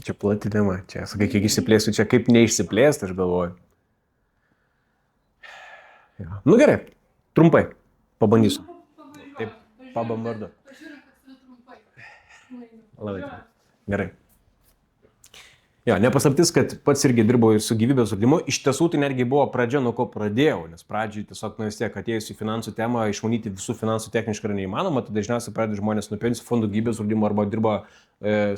Čia plati tema, čia, sakai, kiek išsiplėsiu, čia kaip neišsiplėsti, aš galvoju. Ja. Nu gerai, trumpai, pabandysiu. Taip, pabambardu. Labai. Gerai. Jo, nepaslaptis, kad pats irgi dirbau ir su gyvybės draudimu. Iš tiesų tai netgi buvo pradžia, nuo ko pradėjau, nes pradžiai tiesiog, vis tiek atėjus į finansų temą, išmanyti visų finansų techniškai yra neįmanoma, tai dažniausiai pradeda žmonės nuo pensijų fondų gyvybės draudimo arba dirba,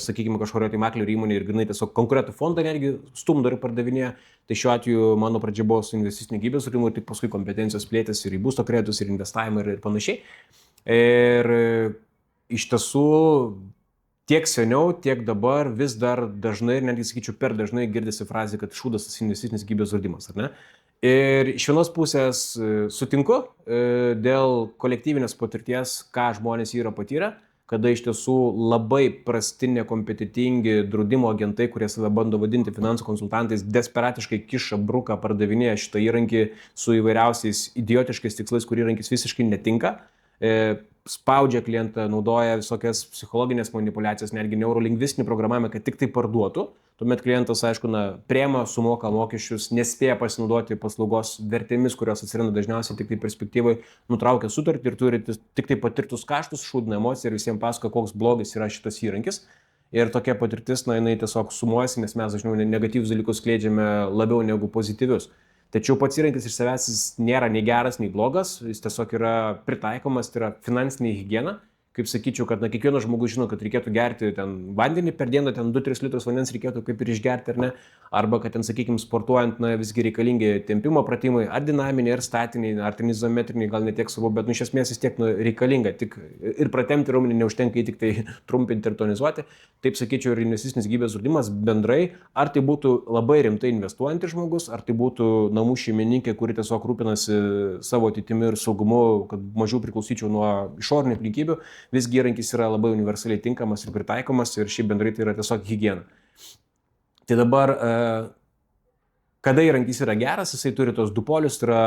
sakykime, kažkurio tai maklerių įmonė ir grinai tiesiog konkurentų fondą netgi stumdo ir pardavinėja. Tai šiuo atveju mano pradžia buvo su investiciniu gyvybės draudimu ir tik paskui kompetencijos plėtės ir į būsto kreditus, ir investavimą ir panašiai. Ir iš tiesų tiek seniau, tiek dabar vis dar dažnai, ir netgi sakyčiau per dažnai girdisi frazė, kad šūdas tas investicinis gyvybės draudimas, ar ne? Ir iš vienos pusės sutinku dėl kolektyvinės patirties, ką žmonės yra patyrę, kada iš tiesų labai prasti, nekompetitingi draudimo agentai, kurie save bando vadinti finansų konsultantais, desperatiškai kiša, bruka, pardavinėja šitą įrankį su įvairiausiais idiotiškais tikslais, kur įrankis visiškai netinka. Spaudžia klientą, naudoja visokias psichologinės manipulacijas, netgi neurolingvistinį programavimą, kad tik tai parduotų. Tuomet klientas, aišku, priema, sumoka mokesčius, nespėja pasinaudoti paslaugos vertėmis, kurios atsiranda dažniausiai tik tai perspektyvai, nutraukia sutartį ir turi tik tai patirtus kaštus, šūdną emociją ir visiems pasako, koks blogas yra šitas įrankis. Ir tokia patirtis, jinai tiesiog sumuojasi, nes mes dažniau negatyvius dalykus skleidžiame labiau negu pozityvius. Tačiau pats įrankis iš savęs jis nėra nei geras, nei blogas, jis tiesiog yra pritaikomas, tai yra finansinė higiena. Kaip sakyčiau, kad kiekvienas žmogus žino, kad reikėtų gerti ten vandenį per dieną, ten 2-3 litrus vandens reikėtų kaip ir išgerti, ar ne? Arba kad ten, sakykime, sportuojant, visgi reikalingi tempimo pratimai, ar dinaminiai, ar statiniai, ar ten izometriniai, gal netiek svarbu, bet iš esmės vis tiek reikalinga. Tik ir pratemti raumenį neužtenka, tik tai trumpinti ir tonizuoti. Taip sakyčiau, ir investicinis gyvybės draudimas bendrai, ar tai būtų labai rimtai investuojantis žmogus, ar tai būtų namų šeimininkė, kuri tiesiog rūpinasi savo ateitimi ir saugumu, kad mažiau priklausyčiau nuo išorinių aplinkybių. Visgi įrankis yra labai universaliai tinkamas ir pritaikomas ir šiaip bendrai tai yra tiesiog higiena. Tai dabar, kada įrankis yra geras, jisai turi tos du polius, tai yra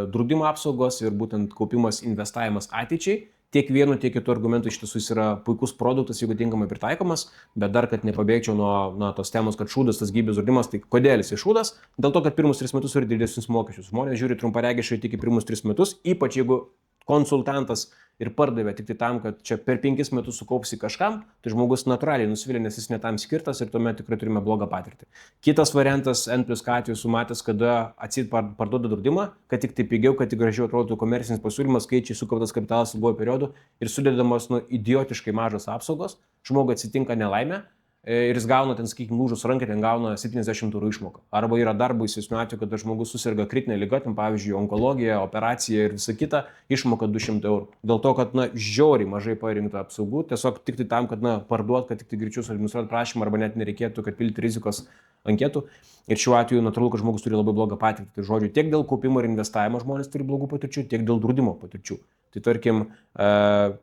draudimo apsaugos ir būtent kaupimas, investavimas ateičiai. Tiek vienu, tiek kitų argumentų iš tiesų jis yra puikus produktas, jeigu tinkamai pritaikomas, bet dar, kad nepabėgčiau nuo tos temos, kad šūdas tas gyvybės draudimas, tai kodėl jis šūdas? Dėl to, kad pirmus 3 metus turi didesnius mokesčius. Žmonės žiūri trumparegiškai tik į pirmus 3 metus, ypač jeigu konsultantas ir pardavė tik tai tam, kad čia per 5 metus sukaupsi kažkam, tai žmogus natūraliai nusivylė, nes jis netam skirtas ir tuomet tikrai turime blogą patirtį. Kitas variantas, N+K atveju sumatęs, kada atsit parduoda draudimą, kad tik tai pigiau, kad tik gražiau atrodytų komercinis pasiūlymas, skaičiai, sukauptas kapitalas ilguoju periodu ir sudedamos idiotiškai mažos apsaugos, žmogui atsitinka nelaimė. Ir jis gauna, ten, sakykime, lūžus ranką, ten gauna 70 eurų išmoką. Arba yra dar baisesnių atvejų, kada žmogus susirga kritinė liga, ten, pavyzdžiui, onkologija, operacija ir visa kita, išmoka 200 eurų. Dėl to, kad, žiauriai mažai parinkta apsaugų, tiesiog tik tai tam, kad, parduot, kad tik tai greičiau administruoti prašymą, arba net nereikėtų, kad pilti rizikos anketų. Ir šiuo atveju natūralu, kad žmogus turi labai blogą patirtį. Tai žodžiu, tiek dėl kaupimo ir investavimo žmonės turi blogų patirčių, tiek dėl draudimo patirčių. Tai tarkim,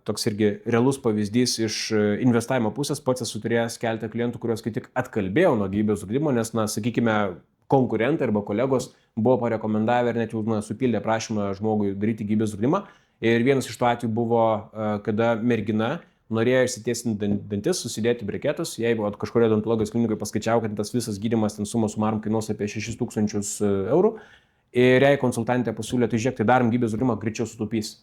toks irgi realus pavyzdys iš investavimo pusės, pats esu turėjęs keletą klientų, kuriuos kai tik atkalbėjau nuo gyvybės draudimo, nes, sakykime, konkurentai arba kolegos buvo parekomendavę ir net jau supildė prašymą žmogui daryti gyvybės draudimą. Ir vienas iš tų atvejų buvo, kada mergina norėjo išsitiesinti dantis, susidėti briketus, jeigu kažkurio odontologijos klinikoje paskaičiavo, kad tas visas gydymas ten suma sumarum kainuos apie 6000 eurų ir jei konsultantė pasiūlė, tai žiūrėk, tai darom gyvybės draudimą, greičiau sutaupys.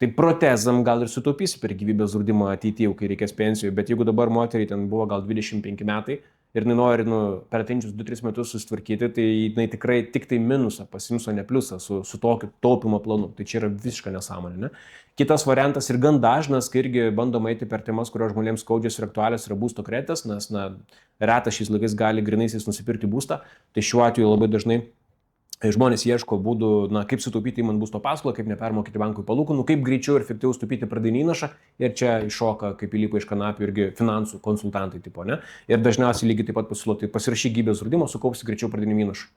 Tai protezam gal ir sutaupysi per gyvybės draudimą ateityje, kai reikės pensijų, bet jeigu dabar moteriai ten buvo gal 25 metai ir jinai nori per ateinančius 2-3 metus susitvarkyti, tai jinai tikrai tik tai minusą pasiims, o ne pliusą su tokiu taupimo planu. Tai čia yra visiška nesąmonė, ne? Kitas variantas ir gan dažnas, kai irgi bandoma eiti per temas, kurios žmonėms skaudžios ir aktualios, yra būsto kreditas, nes retas šiais laikais gali grynaisiais nusipirkti būstą, tai šiuo atveju labai dažnai žmonės ieško būdų, kaip sutaupyti įmant būsto paskolą, kaip nepermokėti bankui palūkanų, kaip greičiau ir efektyviau sutaupyti pradinį įnašą ir čia iššoka, kaip įlipa iš kanapių irgi finansų konsultantai tipo, ne? Ir dažniausiai lygiai taip pat pasiūlo, tai pasirašyk gyvybės draudimą, sukaupsi greičiau pradinį įnašą.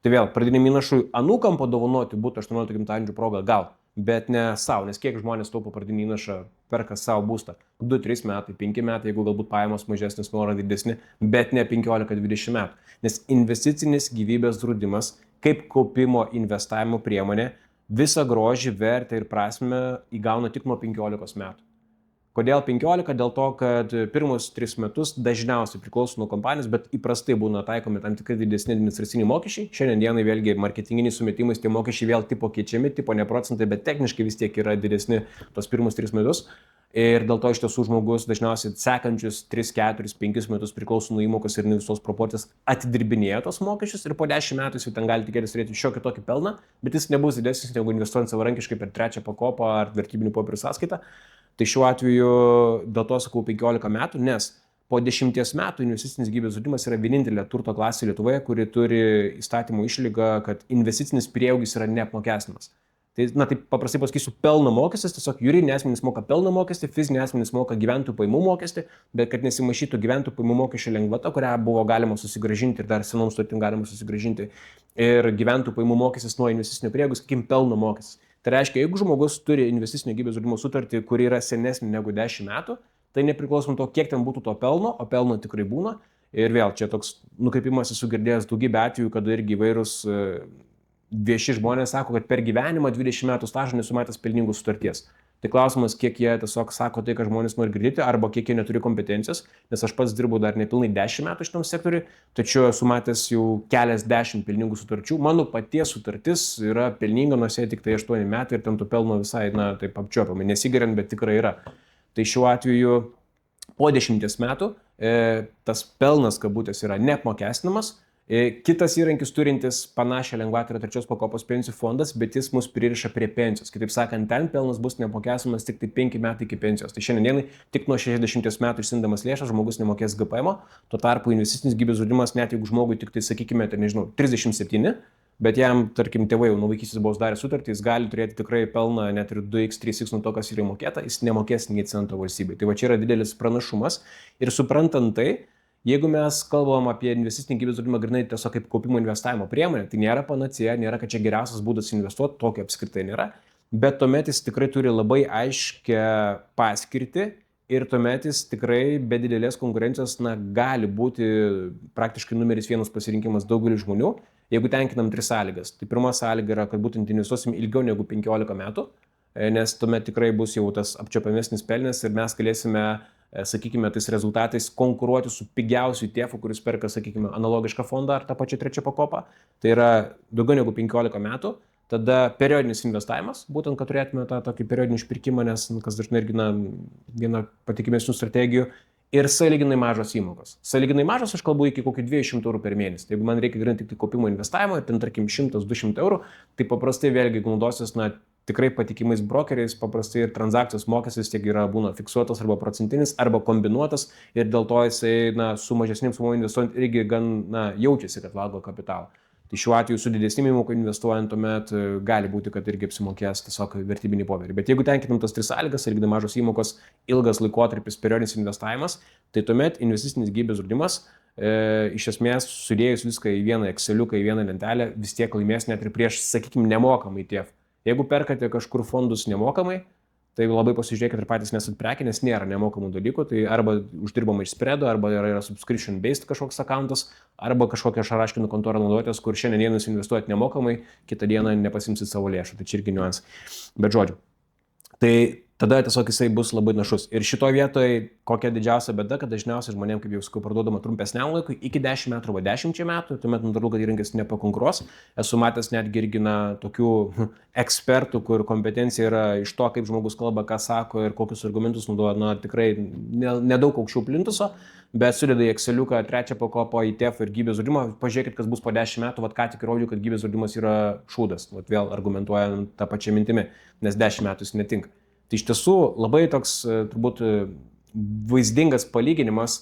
Tai vėl, pradiniam įnašui anūkam padovanoti būtų 18 gimtadienio proga gal, bet ne savo, nes kiek žmonės taupo pradinį įnašą, perka savo būstą. 2-3 metai, 5 metai, jeigu galbūt pajamos mažesnis, norą didesni, bet ne 15-20 metų. Nes investicinis gyvybės draudimas kaip kaupimo investavimo priemonė visą grožį, vertę ir prasmę įgauna tik nuo 15 metų. Kodėl 15? Dėl to, kad pirmus 3 metus dažniausiai priklauso nuo kompanijos, bet įprastai būna taikomi tam tikrai didesni administraciniai mokesčiai. Šiandien dienai vėlgi marketinginiais sumetimais tie mokesčiai vėl tipo keičiami, tipo ne procentai, bet techniškai vis tiek yra didesni tos pirmus 3 metus. Ir dėl to iš tiesų žmogus dažniausiai sekančius 3, 4, 5 metus priklauso nuo įmokos ir nuo visos proporcijos atidirbinėja tos mokesčius ir po 10 metų jis jau ten gali tikėtis turėti šiokį tokį pelną, bet jis nebus didesnis negu investuojant savarankiškai per 3 pakopą ar vertybinių popierių sąskaitą. Tai šiuo atveju dėl to sakau 15 metų, nes po 10 metų investicinis gyvybės draudimas yra vienintelė turto klasė Lietuvoje, kuri turi įstatymo išlygą, kad investicinis prieaugis yra neapmokestinamas. Tai, taip paprastai pasakysiu, pelno mokestis, tiesiog juridiniai asmenys moka pelno mokestį, fiziniai asmenys moka gyventojų pajamų mokestį, bet kad nesimaišytų gyventojų pajamų mokesčio lengvata, kurią buvo galima susigrąžinti ir dar senoms sutartim galima susigrąžinti, ir gyventojų pajamų mokestis nuo investicinio prieaugio, sakykime, pelno mokestis. Tai reiškia, jeigu žmogus turi investicinio gyvybės draudimo sutartį, kuri yra senesnė negu 10 metų, tai nepriklausom to, kiek ten būtų to pelno, o pelno tikrai būna. Ir vėl čia toks nukreipimas esu girdėjęs daugybę atvejų, kada irgi įvairūs vieši žmonės sako, kad per gyvenimą 20 metų stažą nesumatęs pelningos sutarties. Tai klausimas, kiek jie tiesiog sako tai, ką žmonės nori girdėti, arba kiek jie neturi kompetencijos, nes aš pats dirbu dar nepilnai 10 metų šitam sektoriui, tačiau esu matęs jau keliasdešimt pelningų sutarčių. Mano paties sutartis yra pelninga, nors jai tik tai 8 metai ir ten to pelno visai, taip apčiuopami, nesigeriant, bet tikrai yra. Tai šiuo atveju po 10 metų tas pelnas, kabutės, yra neapmokestinamas. Kitas įrankis turintis panašią lengvatą yra 3 pakopos pensijų fondas, bet jis mus pririša prie pensijos. Kitaip sakant, ten pelnas bus neapmokestinamas tik tai 5 metai iki pensijos. Tai šiandienai tik nuo 60 metų išsiimdamas lėšas žmogus nemokės GPM, tuo tarpu investicinis gyvybės draudimas, net jeigu žmogui tik tai, sakykime, 37, bet jam, tarkim, tėvai jau nuo vaikystės buvo sudarę sutartį, jis gali turėti tikrai pelną net ir 2x, 3x nuo to, kas yra įmokėta, jis nemokės nei cento valstybei. Tai va čia yra didelis pranašumas ir suprantant tai, jeigu mes kalbam apie investicinį gyvybės draudimą grynai tiesiog kaip kaupimo investavimo priemonę, tai nėra panacėja, nėra, kad čia geriausias būdas investuoti, tokio apskritai nėra, bet tuomet jis tikrai turi labai aiškę paskirtį ir tuomet jis tikrai be didelės konkurencijos gali būti praktiškai numeris 1 pasirinkimas daugeliu žmonių, jeigu tenkinam 3 sąlygas. Tai pirma sąlyga yra, kad būtent investuosim ilgiau negu 15 metų, nes tuomet tikrai bus jau tas apčiuopiamesnis pelnas ir mes galėsime, sakykime, tais rezultatais konkuruoti su pigiausiu ETF, kuris perka, sakykime, analogišką fondą ar tą pačią 3 pakopą. Tai yra daugiau negu 15 metų. Tada periodinis investavimas, būtent, kad turėtume tą tokį periodinį išpirkimą, nes kas dažnai irgi viena patikimesnių strategijų. Ir sąlyginai mažos įmokos. Sąlyginai mažos aš kalbu iki kokių 200 eurų per mėnesį. Jeigu man reikia grinti tik tai kaupimo investavimo, ten tarkim 100-200 eurų, tai paprastai vėlgi naudosios tikrai patikimais brokeriais, paprastai ir transakcijos mokestis tiek yra būna fiksuotas arba procentinis, arba kombinuotas ir dėl to jisai su mažesnėm sumom investuojant irgi gan jaučiasi, kad valgo kapitalą. Tai šiuo atveju su didesnėm įmokom investuojant tuomet gali būti, kad irgi apsimokės tiesiog vertybinį popierių. Bet jeigu tenkinam tas 3 sąlygas, irgi mažos įmokos, ilgas laikotarpis, periodinis investavimas, tai tuomet investicinis gyvybės draudimas iš esmės sudėjus viską į vieną Exceliuką, į vieną lentelę, vis tiek laimės net ir prieš, sakykime, nemokamai ETF. Jeigu perkate kažkur fondus nemokamai, tai labai pasižiūrėkite ir patys nesat prekė, nes nėra nemokamų dalykų, tai arba uždirbama iš spredo, arba yra subscription-based kažkoks accountas, arba kažkokią šaraškinų kontorą naudotės, kur šiandien jūs investuojat nemokamai, kitą dieną nepasimsit savo lėšų, tai čia irgi niuansai. Bet žodžiu, tai tada tiesiog jisai bus labai našus. Ir šitoje vietoje kokia didžiausia bėda, kad dažniausiai žmonėms, kaip jau sakau, parduodama trumpesniam laikui, iki 10 metų arba 10 metų, tuomet natūralu, kad įrankis nepakonkuruos. Esu matęs netgi irgi tokių ekspertų, kur kompetencija yra iš to, kaip žmogus kalba, ką sako ir kokius argumentus naudoja, tikrai nedaug aukščiau plintuso, bet sudeda į Exceliuką 3 pakopą ETF ir gyvybės draudimą, pažiūrėkit, kas bus po 10 metų, ką tik įrodžiau, kad gyvybės draudimas yra šūdas, vėl argumentuojant tą pačią mintimį, nes 10 metų jis netinka. Tai iš tiesų labai toks turbūt vaizdingas palyginimas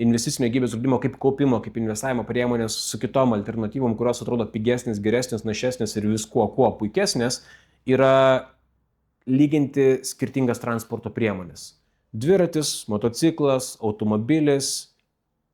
investicinio gyvybės draudimo kaip kaupimo, kaip investavimo priemonės su kitom alternatyvom, kurios atrodo pigesnės, geresnės, našesnės ir kuo puikesnės, yra lyginti skirtingas transporto priemonės. Dviratis, motociklas, automobilis,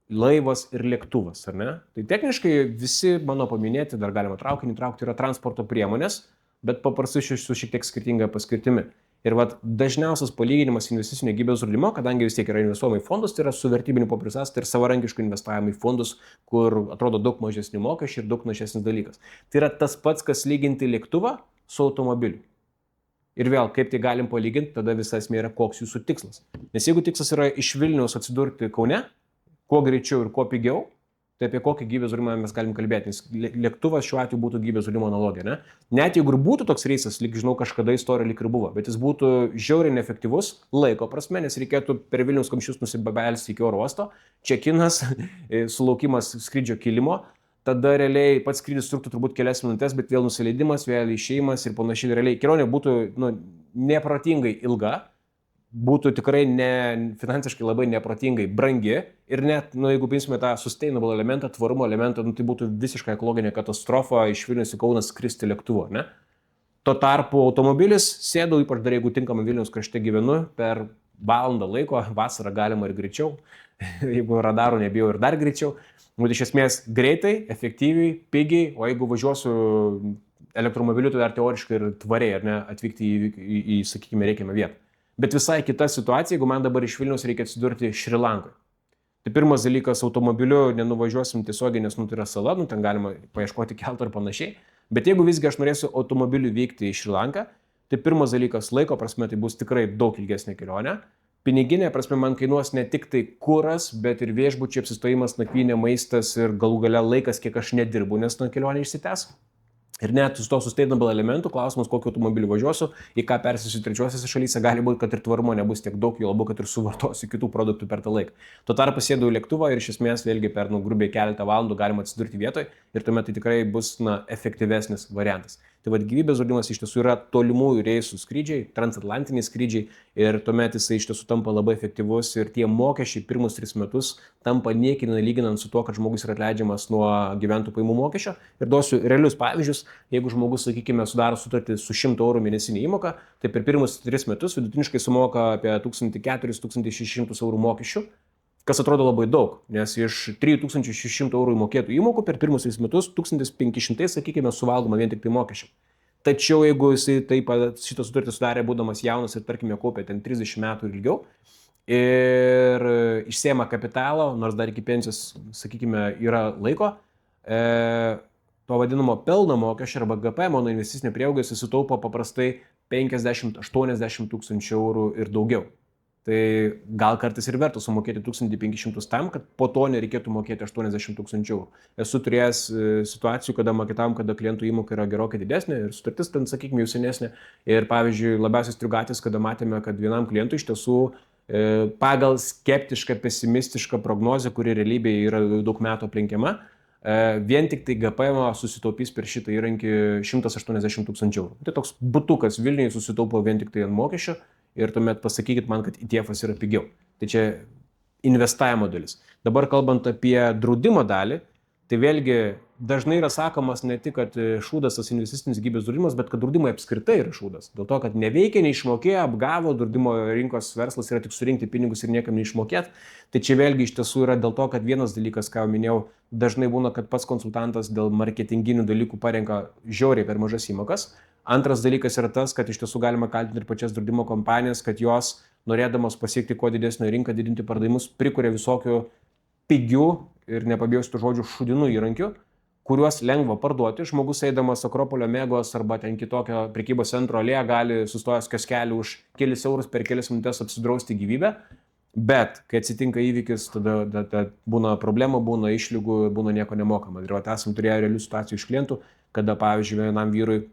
laivas ir lėktuvas, ar ne? Tai techniškai visi mano paminėti, dar galima traukinį traukti, yra transporto priemonės, bet paprastai su šiek tiek skirtinga paskirtimi. Ir dažniausias palyginimas investicinio gyvybės draudimo, kadangi vis tiek yra investuojama į fondus, tai yra su vertybiniu popierių sąskaita ir savarankiškai investavimai į fondus, kur atrodo daug mažesni mokesčiai ir daug našesnis dalykas. Tai yra tas pats, kas lyginti lėktuvą su automobiliu. Ir vėl, kaip tai galim palyginti, tada visa esmė yra, koks jūsų tikslas. Nes jeigu tikslas yra iš Vilniaus atsidurti Kaune, kuo greičiau ir kuo pigiau, tai apie kokį gyvybės draudimą mes galim kalbėti, nes lėktuvas šiuo atveju būtų gyvybės draudimo analogija, ne? Net jeigu ir būtų toks reisas, lyg žinau, kažkada istorija lyg ir buvo, bet jis būtų žiauriai neefektyvus laiko prasme, nes reikėtų per Vilniaus kamščius nusibabelsti iki oro uosto, čekinas, sulaukimas skrydžio kilimo, tada realiai pats skrydis truktų turbūt kelias minutės, bet vėl nusileidimas, vėl išėjimas ir panašiai. Realiai kelionė būtų neprotingai ilga, būtų tikrai finansiškai labai neprotingai brangi ir net, jeigu paimsime tą sustainable elementą, tvarumo elementą, tai būtų visiškai ekologinė katastrofa iš Vilniaus į Kauną skristi lėktuvu, ne? Tuo tarpu automobilis sėdau, ypač dar jeigu tinkamai Vilniaus krašte gyvenu, per valandą laiko, vasarą galima ir greičiau, jeigu radarų nebijau ir dar greičiau, bet iš esmės greitai, efektyviai, pigiai, o jeigu važiuosiu elektromobiliu, tai dar teoriškai ir tvariai, ar ne, atvykti į sakykime, reikiamą vietą. Bet visai kita situacija, jeigu man dabar iš Vilniaus reikia atsidurti Šri Lankoje. Tai pirmas dalykas, automobiliu nenuvažiuosim tiesiogiai, nes tai yra sala, ten galima paieškoti kelto ir panašiai. Bet jeigu visgi aš norėsiu automobiliu vykti į Šri Lanką, tai pirmas dalykas, laiko prasme tai bus tikrai daug ilgesnė kelionė. Piniginė prasme man kainuos ne tik tai kuras, bet ir viešbučiai, apsistojimas, nakvynė, maistas ir galų gale laikas, kiek aš nedirbu, nes kelionė išsitęs. Ir net su to sustainable elementų, klausimas, kokį automobilį važiuosiu, į ką persisiu trečiosiose šalyse, gali būti, kad ir tvarumo nebus tiek daug, jo labiau, kad ir suvartosiu kitų produktų per tą laiką. Tuo tarpu sėdau į lėktuvą ir iš esmės vėlgi per grubiai keletą valandų galima atsidurti vietoje ir tuomet tai tikrai bus efektyvesnis variantas. Tai vad gyvybės draudimas iš tiesų yra tolimųjų reisų skrydžiai, transatlantiniai skrydžiai ir tuomet jisai iš tiesų tampa labai efektyvus ir tie mokesčiai pirmus 3 metus tampa niekinai lyginant su tuo, kad žmogus yra atleidžiamas nuo gyventojų pajamų mokesčio. Ir duosiu realius pavyzdžius, jeigu žmogus, sakykime, sudaro sutartį su 100 eurų mėnesinė įmoka, tai per pirmus 3 metus vidutiniškai sumoka apie 1400–1600 eurų mokesčių. Kas atrodo labai daug, nes iš 3600 eurų įmokėtų įmokų per pirmus 3 metus 1500, sakykime, suvalgoma vien tik tai mokesčių. Tačiau jeigu jisai šitą sutartį sudarė būdamas jaunas ir, tarkime, kaupė ten 30 metų ir ilgiau ir išsiema kapitalo, nors dar iki pensijos, sakykime, yra laiko, to vadinamo pelno mokesčio arba GPM, nuo investicinio prieaugio jis sutaupo paprastai 50–80 tūkstančių eurų ir daugiau. Tai gal kartais ir verta sumokėti 1500 tam, kad po to nereikėtų mokėti 80 tūkstančių eurų. Esu turėjęs situacijų, kada mokėtam, kada klientų įmoka yra gerokai didesnė ir sutartis ten, sakykime, jau senesnė. Ir pavyzdžiui, labiausiai striugatės, kada matėme, kad vienam klientui iš tiesų pagal skeptišką, pesimistišką prognozę, kuri realybėje yra daug metų aplinkiama, vien tik tai GPM susitaupys per šitą įrankį 180 tūkstančių eurų. Tai toks butukas Vilniuje susitaupo vien tik tai ant mokesčio. Ir tuomet pasakykit man, kad ETF-as yra pigiau. Tai čia investavimo dalis. Dabar kalbant apie draudimo dalį, tai vėlgi dažnai yra sakomas ne tik, kad šūdas tas investicinis gyvybės draudimas, bet kad draudimai apskritai yra šūdas. Dėl to, kad neveikia, neišmokėjo, apgavo, draudimo rinkos verslas yra tik surinkti pinigus ir niekam neišmokėti. Tai čia vėlgi iš tiesų yra dėl to, kad vienas dalykas, ką minėjau, dažnai būna, kad pats konsultantas dėl marketinginių dalykų parenka žiauriai per mažas įmokas. Antras dalykas yra tas, kad iš tiesų galima kaltinti ir pačias draudimo kompanijas, kad jos, norėdamos pasiekti kuo didesnę rinką, didinti pardavimus, prikuria visokių pigių ir nepabijosiu tų žodžių šūdinų įrankių, kuriuos lengva parduoti. Žmogus eidamas Akropolio Mėgos arba ten kitokio prekybos centro alėje gali sustojęs kioskelį už kelis eurus per kelias minutės apsidrausti gyvybę. Bet kai atsitinka įvykis, tada būna problemų, būna išlygų, būna nieko nemokama. Ir esam turėję realių situacijų iš klientų, kada, pavyzdžiui, vienam vyrui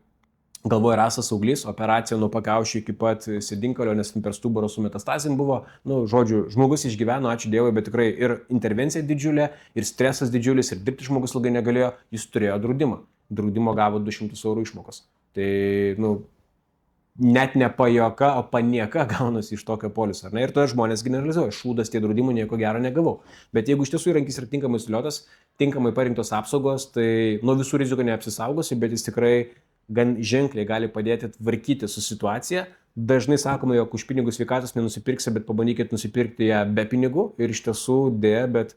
galvoja rasas auglys, operacija nuo pakaušio iki pat sėdinkalio, nes per stuburą su metastazėm buvo. Žodžiu, žmogus išgyveno, ačiū Dievui, bet tikrai ir intervencija didžiulė, ir stresas didžiulis, ir dirbti žmogus ilgai negalėjo, jis turėjo draudimą. Draudimo gavo 200 eurų išmokos. Tai, net ne pajoka, o panieka gaunasi iš tokio poliso. Ir tada žmonės generalizuoja, šūdas tie draudimų nieko gero negavau. Bet jeigu iš tiesų įrankis yra tinkamai sudėliotas, tinkamai parinktos apsaugos, tai nuo visų rizikų neapsisaugosi, bet jis tikrai gan ženkliai gali padėti tvarkyti su situacija. Dažnai sakoma, jog už pinigus sveikatos nenusipirksi, bet pabandykit nusipirkti ją be pinigų ir iš tiesų dėja, bet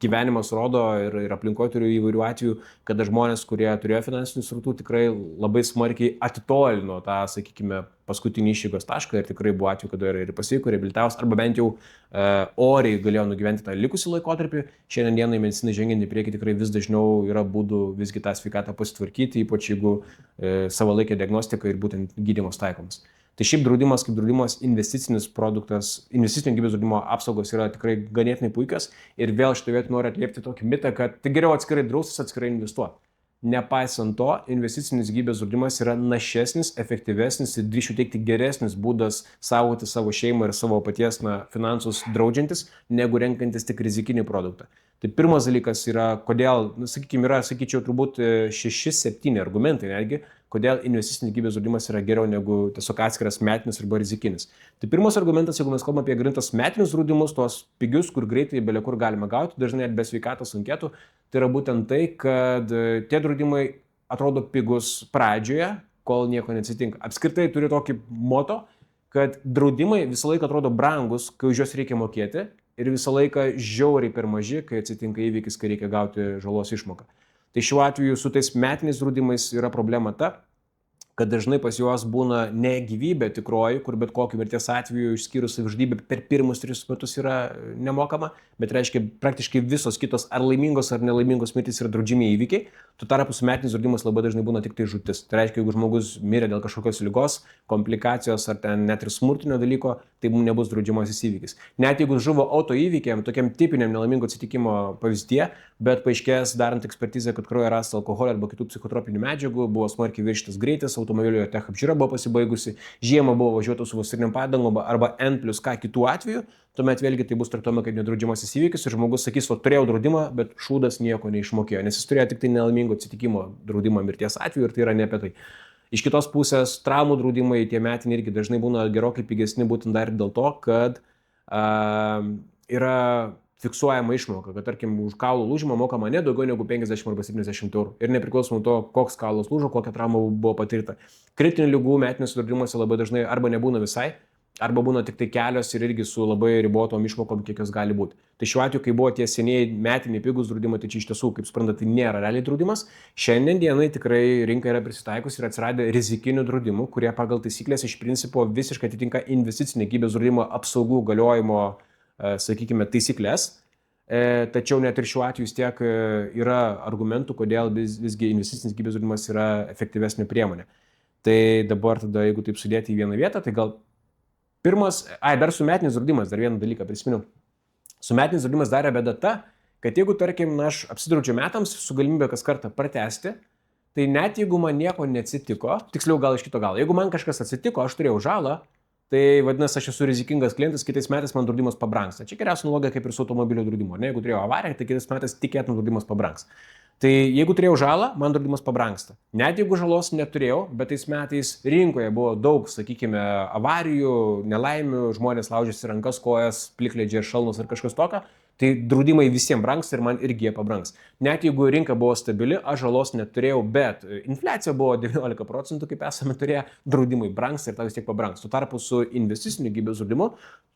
gyvenimas rodo ir aplinkoje turiu įvairių atvejų, kada žmonės, kurie turėjo finansinių srautų, tikrai labai smarkiai atitolino tą, sakykime, paskutinį išeigos tašką ir tikrai buvo atveju, kada ir pasveiko, reabilitavus, arba bent jau oriai galėjo nugyventi tą likusį laikotarpį. Šiandien dienai medicinai žengiant į priekį tikrai vis dažniau yra būdų visgi tą sveikatą pasitvarkyti, ypač jeigu savalaikė diagnostika ir būtent gydymas taikomas. Tai šiaip draudimas kaip draudimas investicinis produktas, investicinio gyvybės draudimo apsaugos yra tikrai ganėtinai puikios ir vėl šitoje vietoje noriu atliepti tokį mitą, kad tai geriau atskirai draustis, atskirai investuoti. Nepaisant to, investicinis gyvybės draudimas yra našesnis, efektyvesnis ir drįšiu teikti geresnis būdas saugoti savo šeimą ir savo paties finansus draudžiantis, negu renkantis tik rizikinį produktą. Tai pirmas dalykas yra, kodėl, sakykime, yra, sakyčiau, turbūt 6-7 argumentai netgi, kodėl investicinis gyvybės draudimas yra geriau negu tiesiog atskiras metinis arba rizikinis. Tai pirmas argumentas, jeigu mes kalbame apie grintas metinius draudimus, tuos pigius, kur greitai belia kur galima gauti, dažnai be sveikatos anketų, tai yra būtent tai, kad tie draudimai atrodo pigus pradžioje, kol nieko neatsitinka. Apskritai turiu tokį moto, kad draudimai visą laiką atrodo brangus, kai už juos reikia mokėti, ir visą laiką žiauriai per maži, kai atsitinka įvykis, kai reikia gauti žalos išmoką. Tai šiuo atveju su tais metiniais draudimais yra problema ta, kad dažnai pas juos būna ne gyvybė tikroji, kur bet kokiu mirties atveju išskyrus savižudybę per pirmus 3 metus yra nemokama, bet reiškia praktiškai visos kitos ar laimingos ar nelaimingos mirtys yra draudžiami įvykiai. Tuo tarpu su metinis draudimas labai dažnai būna tik tai žūtis. Tai reiškia, jeigu žmogus mirė dėl kažkokios ligos, komplikacijos ar ten net ir smurtinio dalyko, tai mums nebus draudžiamasis įvykis. Net jeigu žuvo auto įvykiam, tokiam tipiniam nelaimingo atsitikimo pavyzdėje, bet paaiškės darant ekspertizę, kad kraujoje rasta alkoholio arba kitų psichotropinių medžiagų, buvo smarkiai viršytas greitis, automobilio tech apžiūra buvo pasibaigusi, žiemą buvo važiuota su vasariniam padangom arba N+K kitų atveju, tuomet vėlgi tai bus traktuojama kaip nedraudžiamasis įvykis ir žmogus sakys, o turėjau draudimą, bet šūdas nieko neišmokėjo, nes jis turėjo tik tai nelaimingo atsitikimo draudimą mirties atveju ir tai yra ne apie tai. Iš kitos pusės, traumų draudimai, tie metiniai irgi dažnai būna gerokai pigesni būtent dar ir dėl to, kad yra fiksuojama išmoka, kad tarkim už kaulų lūžimą mokama ne daugiau negu 50 arba 70 eurų. Ir nepriklausomai nuo to, koks kaulas lūžo, kokia trauma buvo patirta. Kritinių ligų metiniuose draudimuose labai dažnai arba nebūna visai, arba būna tik tai kelios ir irgi su labai ribotom išmokom, kiek jos gali būti. Tai šiuo atveju, kai buvo tie senieji metiniai pigus draudimai, tai čia iš tiesų, kaip suprantate, tai nėra realiai draudimas. Šiandien dienai tikrai rinka yra prisitaikus ir atsiradę rizikinių draudimų, kurie pagal taisyklės iš principo visiškai atitinka investicinį gyvybės draudimo apsaugų galiojimo, sakykime, taisyklės. Tačiau net ir šiuo atveju vis tiek yra argumentų, kodėl visgi investicinis gyvybės draudimas yra efektyvesnė priemonė. Tai dabar tada, jeigu taip sudėti į vieną vietą, tai gal pirmas, dar su metinis draudimas, dar vieną dalyką prisiminiau. Su metinis draudimas dar yra bėda ta, kad jeigu, tarkim, aš apsidraudžiu metams su galimybė kas kartą pratęsti, tai net jeigu man nieko neatsitiko, tiksliau gal iš kito galo, jeigu man kažkas atsitiko, aš turėjau žalą, tai vadinasi, aš esu rizikingas klientas, kitais metais man draudimas pabrangsta. Čia geriausia analogija kaip ir su automobilio draudimu. Ne? Jeigu turėjau avariją, tai kitais metais tikėtina draudimas pabrangs. Tai jeigu turėjau žalą, man draudimas pabrangsta. Net jeigu žalos neturėjau, bet tais metais rinkoje buvo daug, sakykime, avarijų, nelaimių, žmonės laužėsi rankas, kojas, plikledžiai ir šalmus ar kažkas tokio, tai draudimai visiems brangs ir man irgi jie pabrangs. Net jeigu rinka buvo stabili, aš žalos neturėjau, bet infliacija buvo 19%, kaip esame turėję, draudimai brangs ir tau vis tiek pabrangs. Tuo tarpu su investiciniu gyvybės draudimu,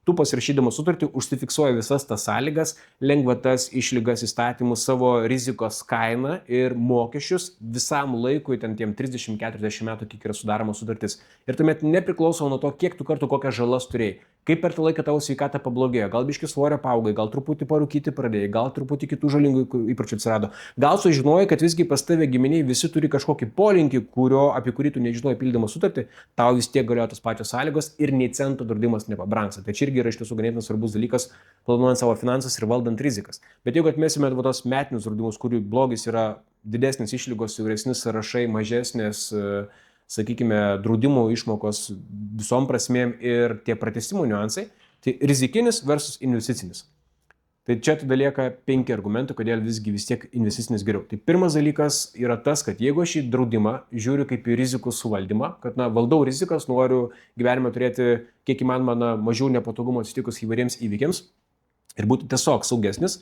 tu pasirašydamas sutartį užsifiksuoji visas tas sąlygas, lengvatas, išlygas, įstatymus, savo rizikos kainą ir mokesčius visam laikui, ten tiem 30-40 metų, kiek yra sudaroma sutartis. Ir tuomet nepriklauso nuo to, kiek tu kartų kokias žalas turėjai. Kaip per tą laiką tavo sveikata pablogėjo, gal biškį svorio paaugai, gal truputį parūkyti pradėjai, gal truputį kitų žalingų įpročių atsirado. Gal sužinojai, kad visgi pas tave giminiai visi turi kažkokį polinkį, apie kurį tu nežinojai pildamas sutartį, tau vis tiek galioja tos pačios sąlygos ir nei cento draudimas nepabrangsta. Tai čia irgi yra iš tiesų ganėtinai svarbus dalykas, planuojant savo finansus ir valdant rizikas. Bet jeigu atmesime tos metinius draudimus, kurių blogis yra didesnis išlygos, siauresni sąrašai, mažesnės, sakykime, draudimų išmokos visom prasmėm ir tie pratęsimo niuansai, tai rizikinis versus investicinis. Tai čia tada lieka 5 argumentai, kodėl visgi vis tiek investicinis geriau. Tai pirmas dalykas yra tas, kad jeigu aš į draudimą žiūriu kaip į rizikų suvaldymą, kad valdau rizikas, noriu gyvenime turėti kiek įmanoma mažiau nepatogumo atsitikus įvairiems įvykiams ir būti tiesiog saugesnis,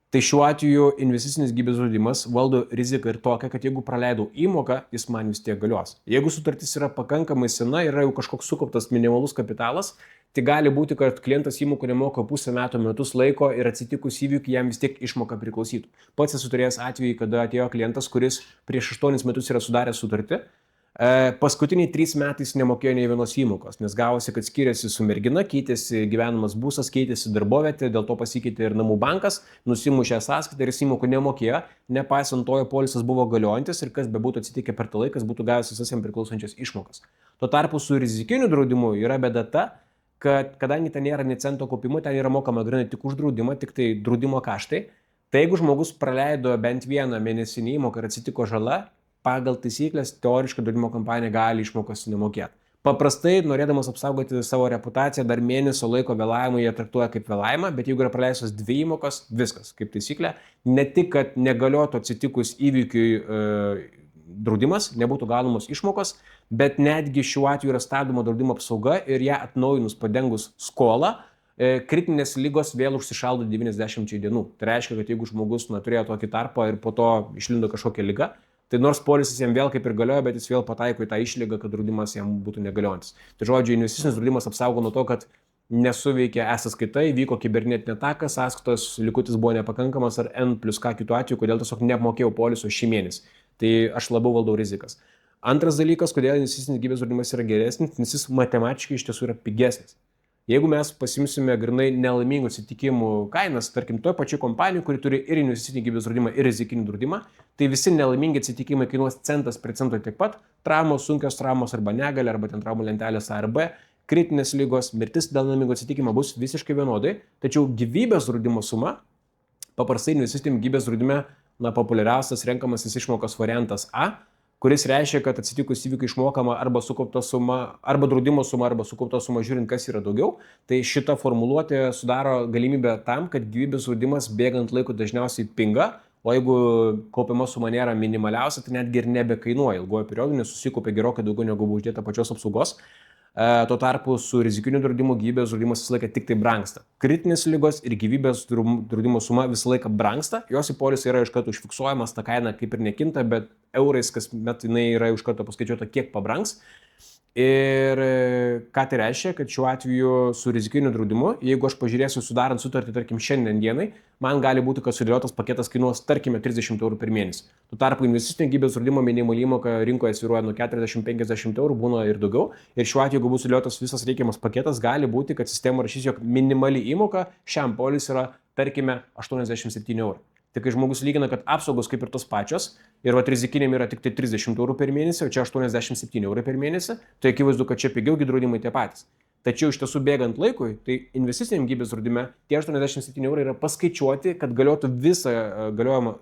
tai šiuo atveju investicinis gyvybės draudimas valdo riziką ir tokią, kad jeigu praleidau įmoką, jis man vis tiek galios. Jeigu sutartis yra pakankamai sena, yra jau kažkoks sukauptas minimalus kapitalas, Tai gali būti, kad klientas įmokų nemoka pusę metų, metus laiko ir atsitikus įvykiui jam vis tiek išmoka priklausytų. Pats esu turėjęs atvejį, kada atėjo klientas, kuris prieš 8 metus yra sudaręs sutartį. Paskutiniai 3 metais nemokėjo nei vienos įmokos, nes gavosi, kad skiriasi su mergina, keitėsi gyvenamas būsas, keitėsi darbovietė, dėl to pasikeitė ir namų bankas, nusimušė sąskaitą ir jis įmokų nemokėjo, nepaisant to, polisas buvo galiojantis ir kas bebūtų atsitikę per tą laiką, būtų gavęs visas jam priklausančias išmokas. Tuo tarpu su rizikiniu draudimu yra bėda ta, kad kadangi ten nėra nei cento kaupimo, ten yra mokama grynai tik už draudimą, tik tai draudimo kaštai, tai jeigu žmogus praleido bent vieną mėnesinį įmoką ir atsitiko žala, pagal taisyklės teoriškai draudimo kompanija gali išmokos nemokėti. Paprastai, norėdamas apsaugoti savo reputaciją, dar mėnesio laiko vėlavimą jie traktuoja kaip vėlavimą, bet jeigu yra praleistos 2 įmokos, viskas kaip taisyklė. Ne tik, kad negaliotų atsitikus įvykiui draudimas, nebūtų gaunamos išmokos, bet netgi šiuo atveju yra stabdoma draudimo apsauga ir ją atnaujinus padengus skolą, kritinės lygos vėl užsišaldo 90 dienų. Tai reiškia, kad jeigu žmogus turėjo tokį tarpą ir po to išlindo kažkokia liga, tai nors polisas jam vėl kaip ir galioja, bet jis vėl pataiko į tą išlygą, kad draudimas jam būtų negaliojantis. Tai žodžiu, investicinis draudimas apsaugo nuo to, kad nesuveikė e-sąskaita, įvyko kibernetinė ataka, sąskaitos likutis buvo nepakankamas ar N plus ką kitu atveju, kodėl tiesiog neapmokėjau poliso šį mėnesį. Tai aš labiau valdau rizikas. Antras dalykas, kodėl investicinis gyvybės draudimas yra geresnis, nes jis matematiškai iš tiesų yra pigesnis. Jeigu mes pasimsime grinai nelaimingų atsitikimų kainas, tarkim, toje pačioje kompanijoje, kuri turi ir investicinį gyvybės draudimą, ir rizikinį draudimą, tai visi nelaimingi atsitikimai kainuos centas prie cento tiek pat, traumos, sunkios traumos arba negalė, arba ten traumų lentelės A ir B, kritinės lygos, mirtis dėl nelaimingų atsitikimų bus visiškai vienodai, tačiau gyvybės draudimo suma, paprastai investiciniam gyvybės draudime, populiariausias renkamasis išmokos variantas A, kuris reiškia, kad atsitikus įvykiui išmokama arba sukaupta suma, arba draudimo suma, arba sukaupta suma, žiūrint, kas yra daugiau. Tai šita formuluotė sudaro galimybę tam, kad gyvybės draudimas bėgant laiku dažniausiai pinga, o jeigu kaupiama suma nėra minimaliausia, tai netgi ir nebekainuoja ilgojo periodu, nes susikaupia gerokai daugiau negu buvo uždėta pačios apsaugos. Tuo tarpu su rizikiniu draudimu gyvybės draudimas visą laiką tik tai brangsta. Kritinės ligos ir gyvybės draudimo suma visą laiką brangsta, jos į polisą yra iš karto užfiksuojamas, ta kaina kaip ir nekinta, bet eurais kasmet jinai yra iš karto paskaičiuota, kiek pabrangs. Ir ką tai reiškia, kad šiuo atveju su rizikiniu draudimu, jeigu aš pažiūrėsiu sudarant sutartį, tarkim, šiandien dienai, man gali būti, kad sudėliotas paketas kainuos, tarkime, 30 eurų per mėnesį. Tuo tarpu investicinio gyvybės draudimo minimali įmoka rinkoje svyruoja nuo 40-50 eurų, būna ir daugiau. Ir šiuo atveju, jeigu bus sudėliotas visas reikiamas paketas, gali būti, kad sistema rašys, jog minimali įmoka šiam polisui yra, tarkime, 87 eurų. Tai kai žmogus lygina, kad apsaugos kaip ir tos pačios ir rizikiniam yra tik tai 30 eurų per mėnesį, o čia 87 eurų per mėnesį, tai akivaizdu, kad čia pigiau draudimai tie patys. Tačiau iš tiesų bėgant laikui, tai investiciniam gyvybės draudime tie 87 eurai yra paskaičiuoti, kad galiotų visą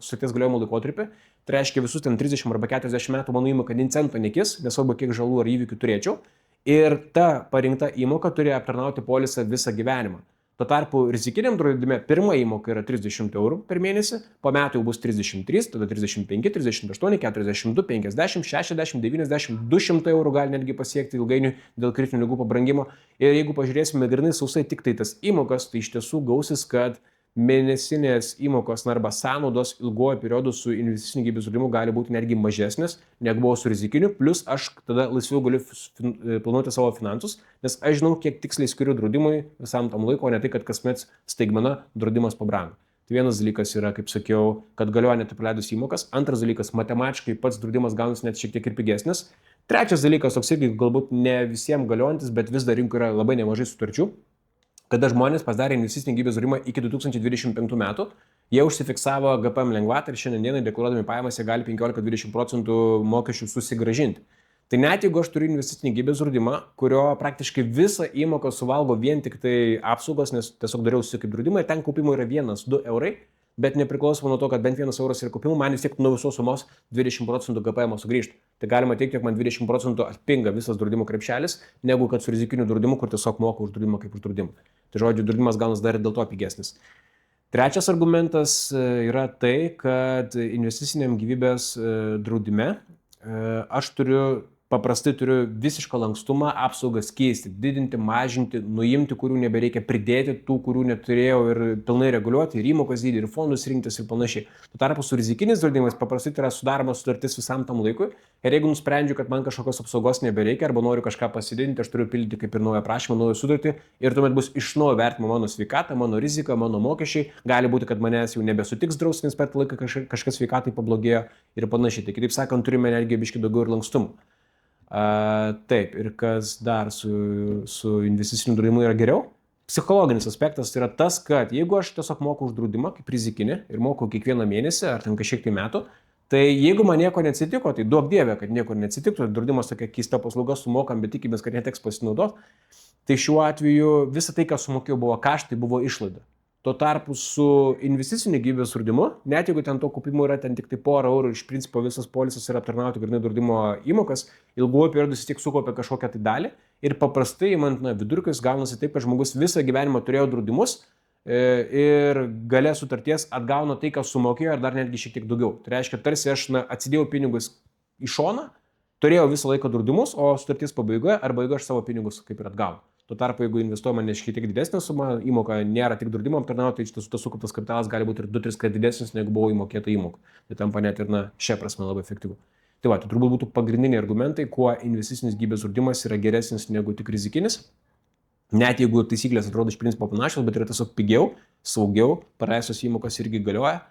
sutarties galiojimo laikotarpį. Tai reiškia visus ten 30 arba 40 metų mano įmoka nei cento nekis, nesvarbu kiek žalų ar įvykių turėčiau. Ir ta parinkta įmoka turi aptarnauti polisą visą gyvenimą. Tuo tarpu rizikiniam draudime pirma įmoka yra 30 eurų per mėnesį, po metų jau bus 33, tada 35, 38, 42, 50, 60, 90, 200 eurų gali netgi pasiekti ilgainiui dėl kritinių ligų pabrangimo. Ir jeigu pažiūrėsime grinai sausai tik tai tas įmokas, tai iš tiesų gausis, kad mėnesinės įmokos arba sąnaudos ilguoju periodu su investiciniu gyvybės draudimu gali būti netgi mažesnės negu buvo su rizikiniu, plus aš tada laisviau galiu planuoti savo finansus, nes aš žinau, kiek tiksliai skiriu draudimui visam tam laiko, o ne tai, kad kasmet staigmena draudimas pabrango. Tai vienas dalykas yra, kaip sakiau, kad galioja net praleidus įmokas, antras dalykas, matematiškai pats draudimas gaunasi net šiek tiek ir pigesnis. Trečias dalykas, toks irgi galbūt ne visiems galiojantis, bet vis dar rinkoje yra labai nemažai sutarčių. Kada žmonės pasidarė investicinį gyvybės draudimą iki 2025 metų, jie užsifiksavo GPM lengvatą ir šiandien dienai deklaruodami pajamas jie gali 15-20% mokesčių susigrąžinti. Tai net jeigu aš turiu investicinį gyvybės draudimą, kurio praktiškai visą įmoką suvalgo vien tik tai apsaugos, nes tiesiog dariausi kaip draudimą ir ten kaupimo yra 1-2 eurai, bet nepriklausomai nuo to, kad bent 1 euras yra kaupimo, man vis tiek nuo visos sumos 20% GPM sugrįžtų. Tai galima teikti, jog man 20% atpinga visas draudimo krepšelis, negu kad su rizikiniu draudimu, kur tiesiog moka už draudimą kaip už draudimą. Tai žodžiu, draudimas gaunas dar ir dėl to pigesnis. Trečias argumentas yra tai, kad investiciniam gyvybės draudime aš turiu paprastai turiu visišką lankstumą apsaugas keisti, didinti, mažinti, nuimti, kurių nebereikia, pridėti tų, kurių neturėjau ir pilnai reguliuoti, ir įmokos dydį, ir fondus rinktis ir panašiai. Tuo tarpu su rizikiniais draudimais paprastai tai yra sudaroma sutartis visam tam laikui ir jeigu nusprendžiu, kad man kažkokios apsaugos nebereikia arba noriu kažką pasididinti, aš turiu pildyti kaip ir naują prašymą, naują sutartį ir tuomet bus iš naujo vertinama mano sveikata, mano rizika, mano mokesčiai. Gali būti, kad manęs jau nebesutiks drausti, nes per tą laiką kažkas sveikatai pablogėjo ir panašiai. Tai kitaip sakant, turime netgi biški daugiau ir lankstumo. Taip, ir kas dar su investiciniu draudimu yra geriau? Psichologinis aspektas yra tas, kad jeigu aš tiesiog moku už draudimą kaip rizikinį ir moku kiekvieną mėnesį ar ten kažkiek tai metų, tai jeigu man nieko neatsitiko, tai duok dievė, kad nieko neatsitiktų, draudimas tokia keista paslauga, sumokam, bet tikimės, kad neteks pasinaudoti, tai šiuo atveju visą tai, ką sumokėjau, buvo kaštai, buvo išlaida. Tuo tarpu su investiciniu gyvybės draudimu, net jeigu ten to kaupimo yra ten tik tai porą eurų, iš principo visas polisas yra aptarnauti grynai draudimo įmokas, ilguoju periodu vis tiek sukaupia kažkokią tai dalį ir paprastai, man vidurkis gaunasi taip, kad žmogus visą gyvenimą turėjo draudimus ir gale sutarties atgauna tai, ką sumokėjo ir dar netgi šiek tiek daugiau. Tai reiškia, tarsi aš atsidėjau pinigus į šoną, turėjau visą laiką draudimus, o sutarties pabaigoje arba jeigu aš savo pinigus kaip ir atgaunu. Tuo tarpu, jeigu investuojama ne šiek tiek didesnė suma, įmoka nėra tik draudimo aptarnauti, tai šitas sukauptas kapitalas gali būti ir 2-3 kart didesnis, negu buvo įmokėta įmoka. Tai tampa net ir šią prasme labai efektyvu. Tai va, tai turbūt būtų pagrindiniai argumentai, kuo investicinis gyvybės draudimas yra geresnis negu tik rizikinis. Net jeigu taisyklės atrodo iš principo panašios, bet yra tiesiog pigiau, saugiau, praleistos įmokos irgi galioja.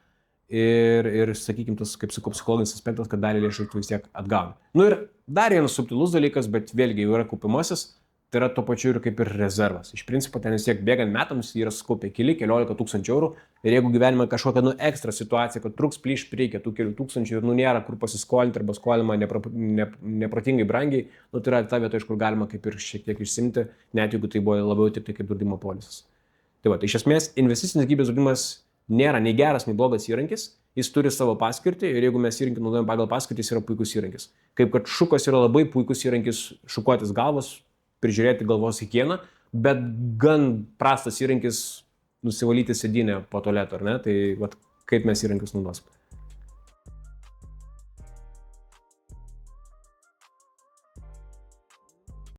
Ir sakykime, tas kaip sakau, psichologinis aspektas, kad dalį lėšų tu vis tiek atgauni. Ir dar vienas subtilus dalykas, bet vėlgi jau yra kaupiamasis. Tai yra to pačiu ir kaip ir rezervas. Iš principo ten vis tiek bėgant metams yra sukaupę keliolika tūkstančių eurų ir jeigu gyvenime kažkokia ekstra situacija, kad truks plyš reikia tų kelių tūkstančių ir nėra kur pasiskolinti arba skolinama neprotingai brangiai, tai yra ta vieta, iš kur galima kaip ir šiek tiek išsimti, net jeigu tai buvo labiau tik tai kaip draudimo polisas. Tai iš esmės investicinis gyvybės draudimas nėra nei geras, nei blogas įrankis, jis turi savo paskirtį ir jeigu mes įrankį naudojame pagal paskirtį, jis yra puikus įrankis. Kaip kad šukos yra labai puikus įrankis šukuotis galvas, prižiūrėti galvos higieną, bet gan prastas įrankis nusivalyti sėdynę po tualeto, ar ne? Tai kaip mes įrankius naudosim.